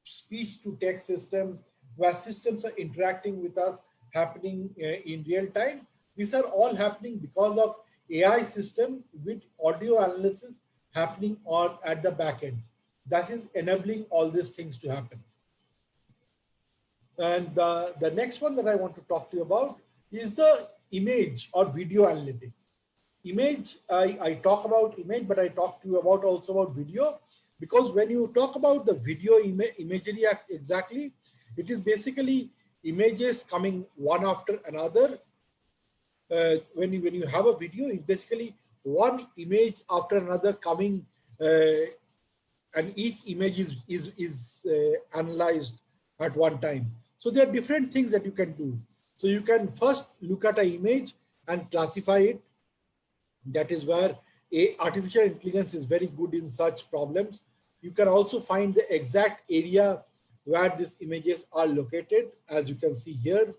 speech to text system where systems are interacting with us happening in real time. These are all happening because of AI system with audio analysis happening on at the back end. That is enabling all these things to happen. And the next one that I want to talk to you about is the image or video analytics. Image, I talk about image, but I talk to you about also about video, because when you talk about the video imagery exactly, it is basically images coming one after another. When you have a video, it's basically one image after another coming, and each image is analyzed at one time. So there are different things that you can do. So you can first look at an image and classify it. That is where artificial intelligence is very good in such problems. You can also find the exact area where these images are located, as you can see here.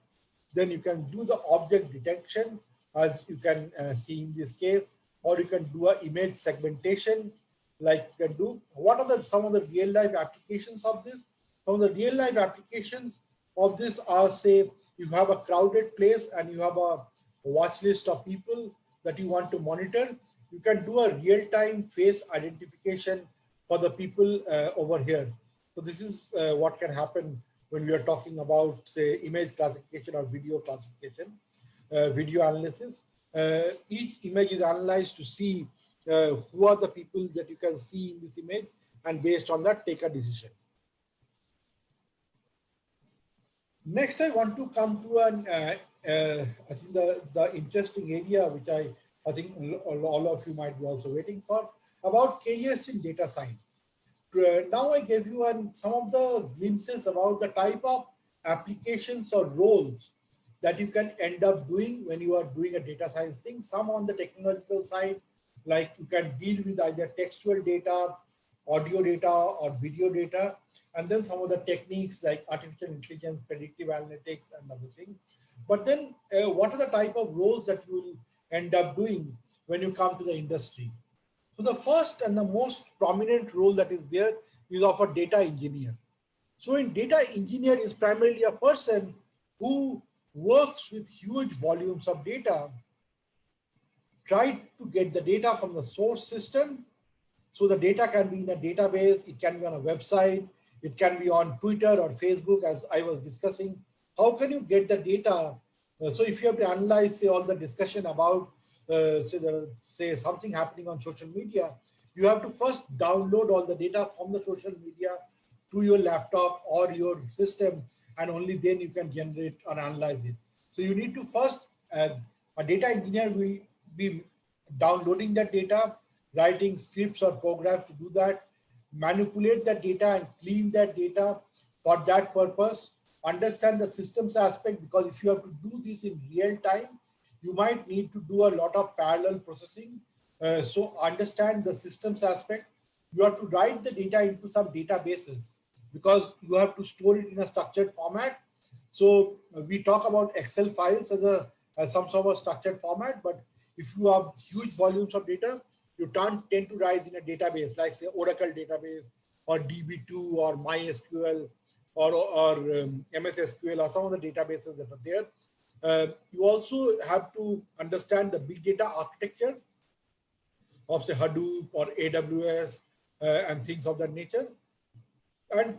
Then you can do the object detection, as you can see in this case, or you can do an image segmentation, like you can do. What are some of the real life applications of this? Some of the real life applications of this are, say, you have a crowded place and you have a watch list of people that you want to monitor. You can do a real-time face identification for the people over here. So this is what can happen when we are talking about, say, image classification or video classification, video analysis. Each image is analyzed to see who are the people that you can see in this image, and based on that, take a decision. Next, I want to come to I think the interesting area, which I think all of you might be also waiting for. about careers in data science. Now I gave you some of the glimpses about the type of applications or roles that you can end up doing when you are doing a data science thing. Some on the technological side, like you can deal with either textual data, audio data, or video data, and then some of the techniques like artificial intelligence, predictive analytics, and other things. But then what are the type of roles that you will end up doing when you come to the industry? So the first and the most prominent role that is there is of a data engineer. So in data engineer is primarily a person who works with huge volumes of data, try to get the data from the source system. So the data can be in a database, it can be on a website, it can be on Twitter or Facebook, as I was discussing. How can you get the data? So if you have to analyze, say, all the discussion about, say something happening on social media, you have to first download all the data from the social media to your laptop or your system, and only then you can generate or analyze it. So you need to first, a data engineer will be downloading that data, writing scripts or programs to do that, manipulate that data and clean that data for that purpose, understand the systems aspect, because if you have to do this in real time, you might need to do a lot of parallel processing. So understand the systems aspect. You have to write the data into some databases because you have to store it in a structured format. So we talk about Excel files as some sort of structured format, but if you have huge volumes of data, you don't tend to write in a database like, say, Oracle database or DB2 or MySQL or MS SQL or some of the databases that are there. You also have to understand the big data architecture of, say, Hadoop or AWS and things of that nature. And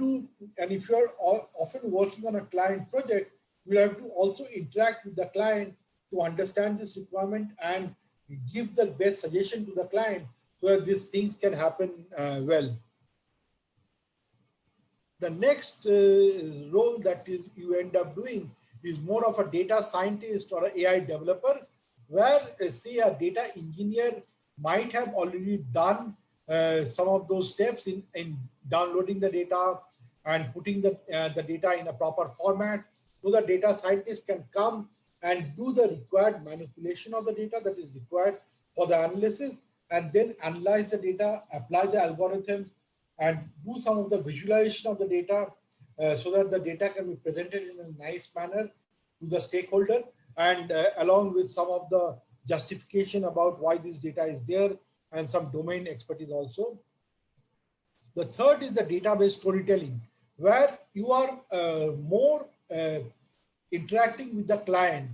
if you are often working on a client project, you have to also interact with the client to understand this requirement and give the best suggestion to the client so that these things can happen well. The next role that is you end up doing is more of a data scientist or an AI developer, where say a data engineer might have already done some of those steps in downloading the data and putting the data in a proper format, so the data scientist can come and do the required manipulation of the data that is required for the analysis, and then analyze the data, apply the algorithms, and do some of the visualization of the data so that the data can be presented in a nice manner to the stakeholder, and along with some of the justification about why this data is there and some domain expertise also. The third is the database storytelling, where you are more interacting with the client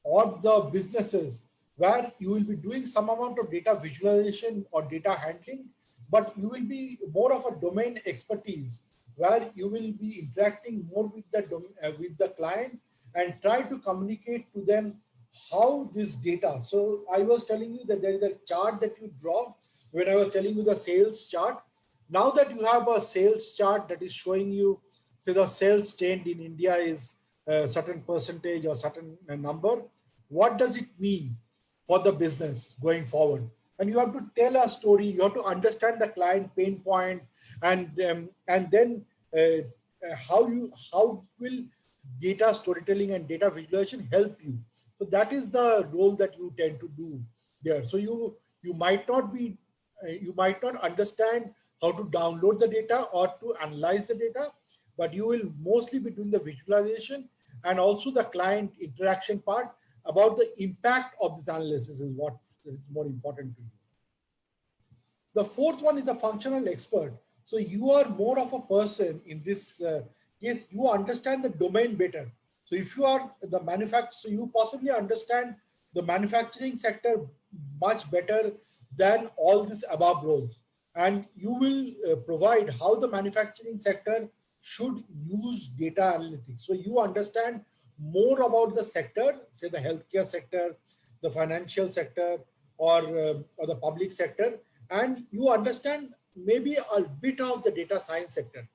or the businesses, where you will be doing some amount of data visualization or data handling, but you will be more of a domain expertise, where you will be interacting more with the client and try to communicate to them how this data. So I was telling you that there is a chart that you draw when I was telling you the sales chart. Now that you have a sales chart that is showing you, say, the sales trend in India is a certain percentage or certain number, what does it mean for the business going forward? And you have to tell a story, you have to understand the client pain point, and then how will data storytelling and data visualization help you? So that is the role that you tend to do there. So you might not be, you might not understand how to download the data or to analyze the data, but you will mostly be doing the visualization and also the client interaction part about the impact of this analysis is what is more important to you. The fourth one is a functional expert. So you are more of a person in this case, you understand the domain better. So if you are the manufacturer, so you possibly understand the manufacturing sector much better than all these above roles. And you will provide how the manufacturing sector should use data analytics. So you understand more about the sector, say the healthcare sector, the financial sector, or the public sector, and you understand maybe a bit of the data science sector.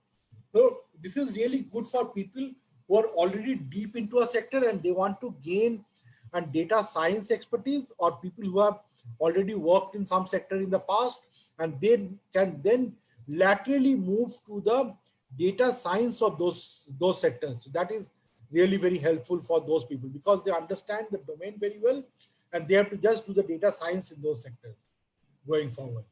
So this is really good for people who are already deep into a sector and they want to gain and data science expertise, or people who have already worked in some sector in the past, and they can then laterally move to the data science of those sectors. So that is really very helpful for those people because they understand the domain very well, and they have to just do the data science in those sectors going forward.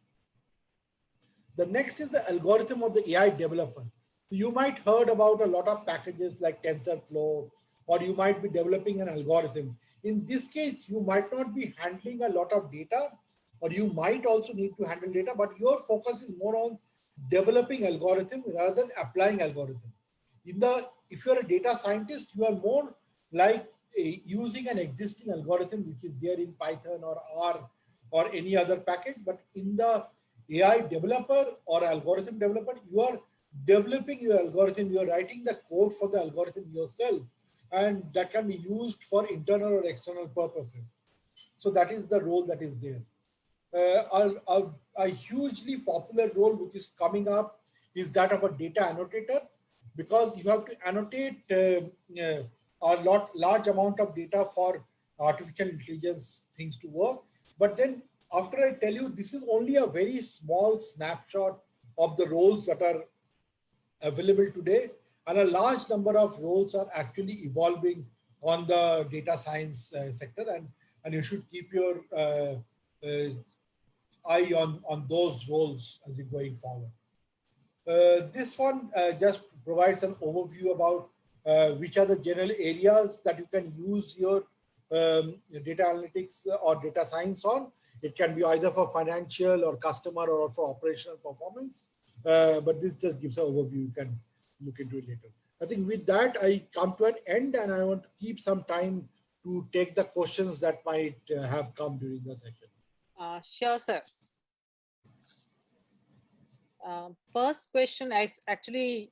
The next is the algorithm of the AI developer. So you might heard about a lot of packages like TensorFlow, or you might be developing an algorithm. In this case, you might not be handling a lot of data, or you might also need to handle data, but your focus is more on developing algorithm rather than applying algorithm. If you're a data scientist, you are more like using an existing algorithm which is there in Python or R or any other package, but in the AI developer or algorithm developer, you are developing your algorithm, you are writing the code for the algorithm yourself, and that can be used for internal or external purposes. So that is the role that is there. A hugely popular role which is coming up is that of a data annotator, because you have to annotate a large amount of data for artificial intelligence things to work. But then after I tell you, this is only a very small snapshot of the roles that are available today, and a large number of roles are actually evolving on the data science sector, and you should keep your eye on those roles as you're going forward. This one just provides an overview about which are the general areas that you can use your data analytics or data science on. It can be either for financial or customer or for operational performance. But this just gives an overview. You can look into it later. I think with that, I come to an end, and I want to keep some time to take the questions that might have come during the session. Sure, sir. First question is actually,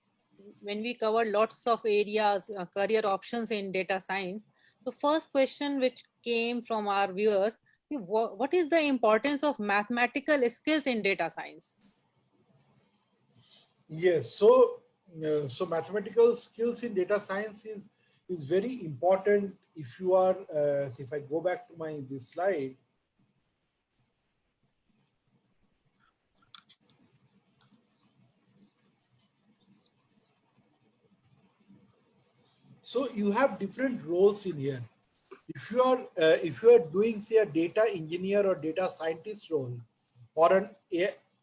when we cover lots of areas, career options in data science. So first question which came from our viewers, what is the importance of mathematical skills in data science? Yes, so mathematical skills in data science is very important. If you are, so if I go back to this slide, so you have different roles in here. If you are doing, say, a data engineer or data scientist role, or an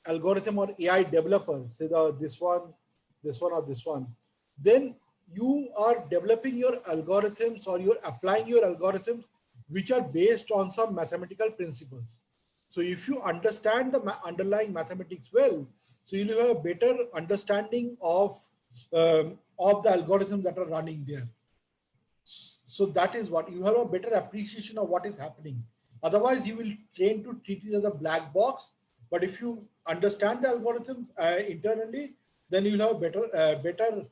algorithm or AI developer, say this one, or this one, then you are developing your algorithms or you're applying your algorithms which are based on some mathematical principles. So if you understand the underlying mathematics well, so you'll have a better understanding of the algorithms that are running there. So that is what you have a better appreciation of what is happening. Otherwise, you will train to treat it as a black box. But if you understand the algorithms internally, then you will have a better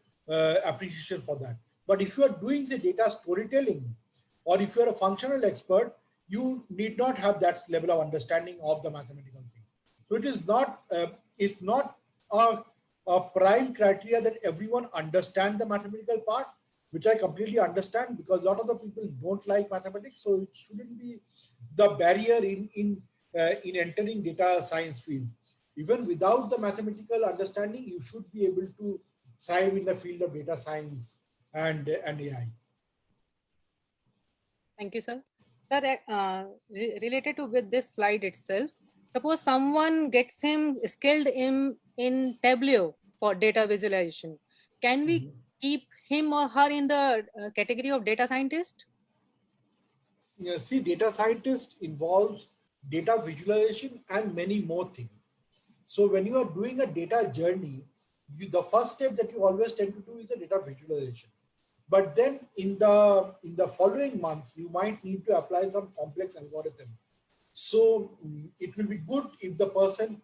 appreciation for that. But if you are doing the data storytelling, or if you are a functional expert, you need not have that level of understanding of the mathematical thing. So it is not it's not a prime criteria that everyone understand the mathematical part, which I completely understand, because a lot of the people don't like mathematics, so it shouldn't be the barrier in entering data science field. Even without the mathematical understanding, you should be able to thrive in the field of data science and AI. Thank you, sir. Sir, related to with this slide itself, suppose someone gets him skilled in Tableau for data visualization. Can we keep him or her in the category of data scientist? Yeah, see, data scientist involves data visualization and many more things. So when you are doing a data journey, the first step that you always tend to do is the data visualization. But then in the following months, you might need to apply some complex algorithm. So it will be good if the person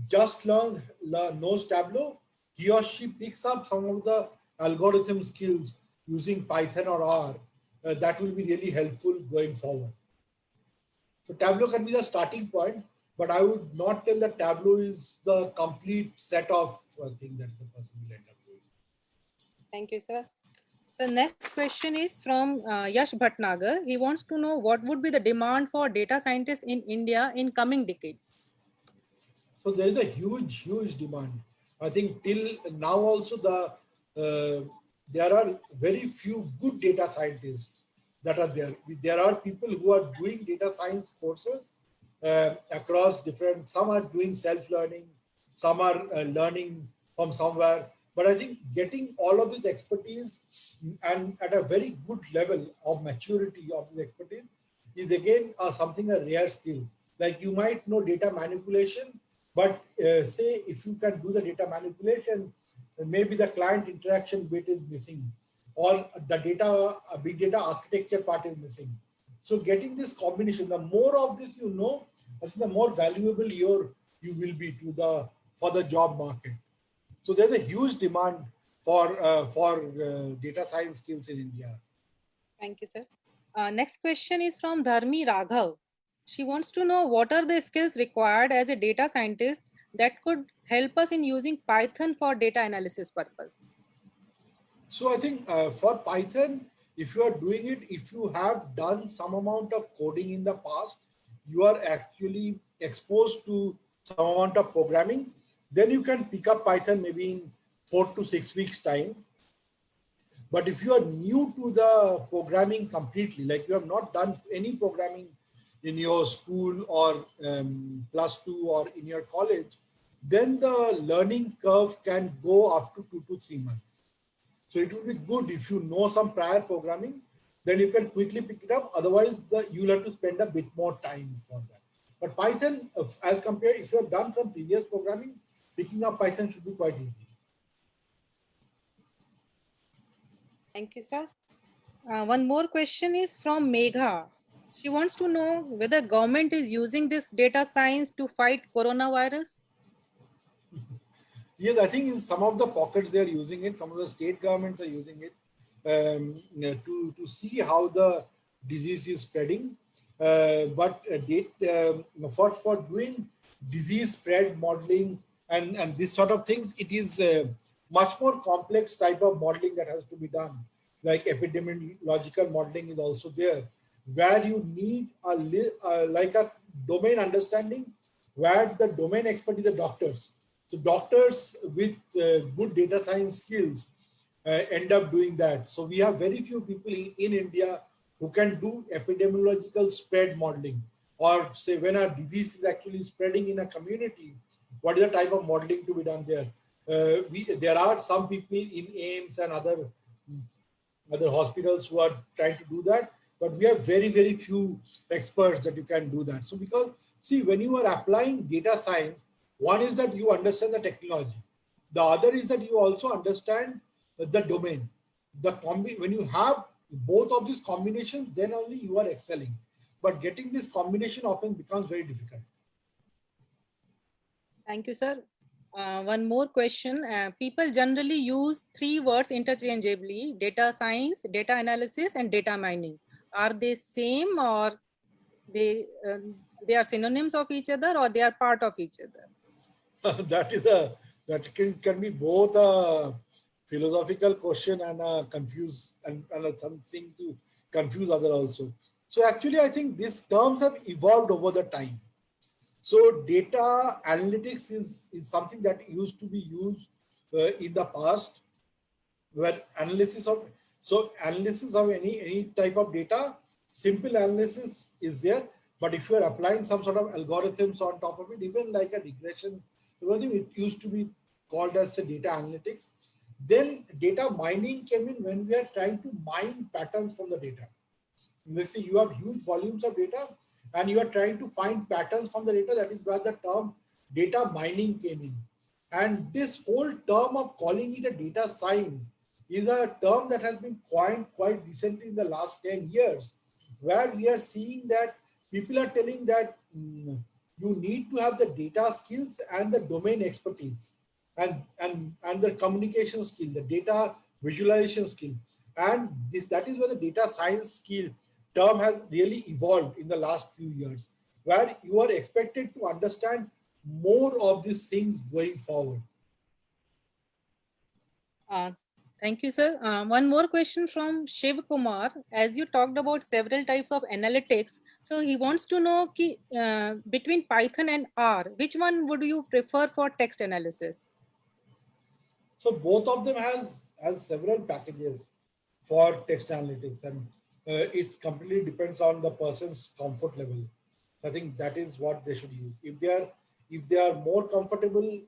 just knows Tableau, he or she picks up some of the algorithm skills using Python or R. That will be really helpful going forward. So Tableau can be the starting point, but I would not tell that Tableau is the complete set of things that the person will end up doing. Thank you, sir. The next question is from Yash Bhatnagar. He wants to know what would be the demand for data scientists in India in coming decade. So there is a huge demand. I think till now also there are very few good data scientists that are there. There are people who are doing data science courses across different. Some are doing self-learning, some are learning from somewhere. But I think getting all of this expertise and at a very good level of maturity of this expertise is again something a rare skill. Like you might know data manipulation, but say if you can do the data manipulation, maybe the client interaction bit is missing, or the data big data architecture part is missing. So getting this combination, the more of this you know, I think the more valuable you will be to the for the job market. So there's a huge demand for data science skills in India. Thank you, sir. Next question is from Dharmi Raghav. She wants to know what are the skills required as a data scientist that could help us in using Python for data analysis purpose. So I think for Python, if you are doing it, if you have done some amount of coding in the past, you are actually exposed to some amount of programming, then you can pick up Python maybe in 4 to 6 weeks time. But if you are new to the programming completely, like you have not done any programming in your school or +2 or in your college, then the learning curve can go up to 2 to 3 months. So it would be good if you know some prior programming, then you can quickly pick it up. Otherwise, you'll have to spend a bit more time for that. But Python, as compared, if you have done some previous programming, picking up Python should be quite easy. Thank you, sir. One more question is from Megha. She wants to know whether government is using this data science to fight coronavirus. Yes, I think in some of the pockets they are using it. Some of the state governments are using it to see how the disease is spreading. But for doing disease spread modeling and this sort of things, it is much more complex type of modeling that has to be done. Like epidemiological modeling is also there, where you need like a domain understanding, where the domain expert is the doctors. So doctors with good data science skills end up doing that. So we have very few people in India who can do epidemiological spread modeling, or say when a disease is actually spreading in a community, what is the type of modeling to be done there? There are some people in AIIMS and other hospitals who are trying to do that, but we have very few experts that you can do that. So because see, when you are applying data science, one is that you understand the technology. The other is that you also understand the domain. When you have both of these combinations, then only you are excelling. But getting this combination often becomes very difficult. Thank you, sir. One more question. People generally use 3 words interchangeably: data science, data analysis, and data mining. Are they same, or they are synonyms of each other, or they are part of each other? that can be both a philosophical question and a something to confuse other also. So actually, I think these terms have evolved over the time. So data analytics is something that used to be used in the past, where analysis of any type of data, simple analysis is there. But if you are applying some sort of algorithms on top of it, even like a regression, it used to be called as data analytics. Then data mining came in when we are trying to mine patterns from the data. Let's say you have huge volumes of data and you are trying to find patterns from the data. That is where the term data mining came in. And this whole term of calling it a data science is a term that has been coined quite recently in the last 10 years, where we are seeing that people are telling that you need to have the data skills and the domain expertise and the communication skill, the data visualization skill. And that is where the data science skill term has really evolved in the last few years, where you are expected to understand more of these things going forward. Thank you, sir. One more question from Shiv Kumar. As you talked about several types of analytics, so he wants to know between Python and R, which one would you prefer for text analysis? So both of them has several packages for text analytics, and it completely depends on the person's comfort level. So I think that is what they should use. If they are more comfortable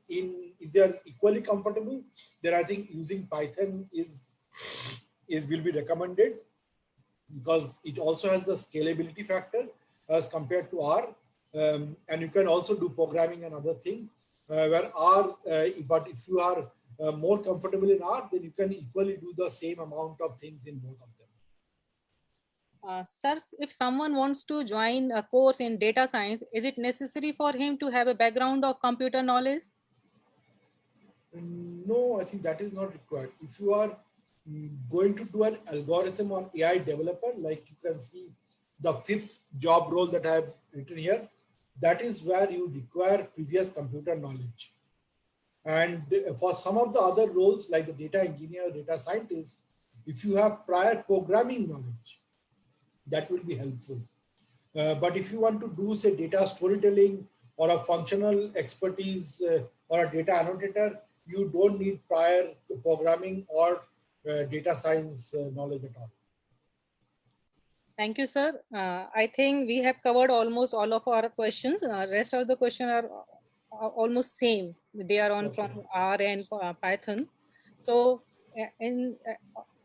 if they are equally comfortable, then I think using Python will be recommended, because it also has the scalability factor as compared to R, and you can also do programming and other things. Where R, but if you are more comfortable in R, then you can equally do the same amount of things in both of them. Sir, if someone wants to join a course in data science, is it necessary for him to have a background of computer knowledge? No, I think that is not required. If you are going to do an algorithm on AI developer, like you can see the 5th job role that I have written here, that is where you require previous computer knowledge. And for some of the other roles like the data engineer, data scientist, if you have prior programming knowledge, that will be helpful. But if you want to do, say, data storytelling or a functional expertise or a data annotator, you don't need prior programming or data science knowledge at all. Thank you, sir. I think we have covered almost all of our questions. Rest of the questions are almost same. They are on from R and Python. So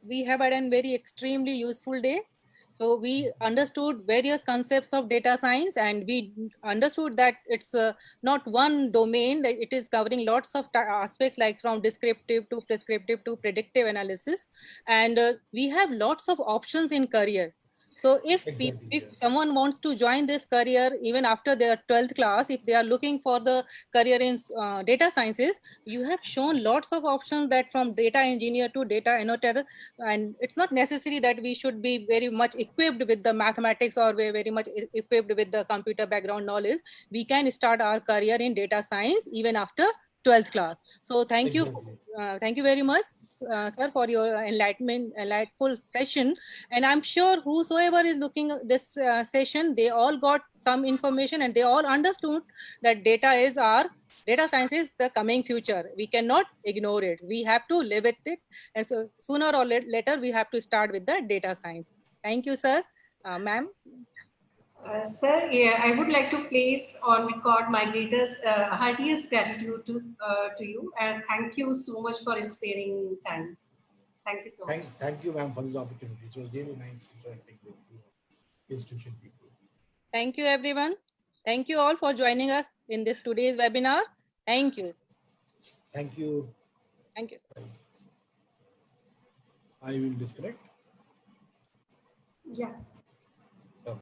we have had a very extremely useful day. So we understood various concepts of data science, and we understood that it's not one domain, that it is covering lots of aspects, like from descriptive to prescriptive to predictive analysis. And we have lots of options in career. So if someone wants to join this career even after their 12th class, if they are looking for the career in data sciences, you have shown lots of options, that from data engineer to data annotator. And it's not necessary that we should be very much equipped with the mathematics or very much equipped with the computer background knowledge. We can start our career in data science even after 12th class. So thank you very much, sir, for your enlightful session. And I'm sure whosoever is looking at this session, they all got some information, and they all understood that data science is the coming future. We cannot ignore it. We have to live with it. And so sooner or later, we have to start with the data science. Thank you, sir. Ma'am. Sir, yeah, I would like to place on record my greatest, heartiest gratitude to you, and thank you so much for sparing time. Thank you so much. Thank you, ma'am, for this opportunity. It was really nice interacting with you, institution people. Thank you, everyone. Thank you all for joining us in this today's webinar. Thank you. Thank you. Thank you. I will disconnect. Yeah.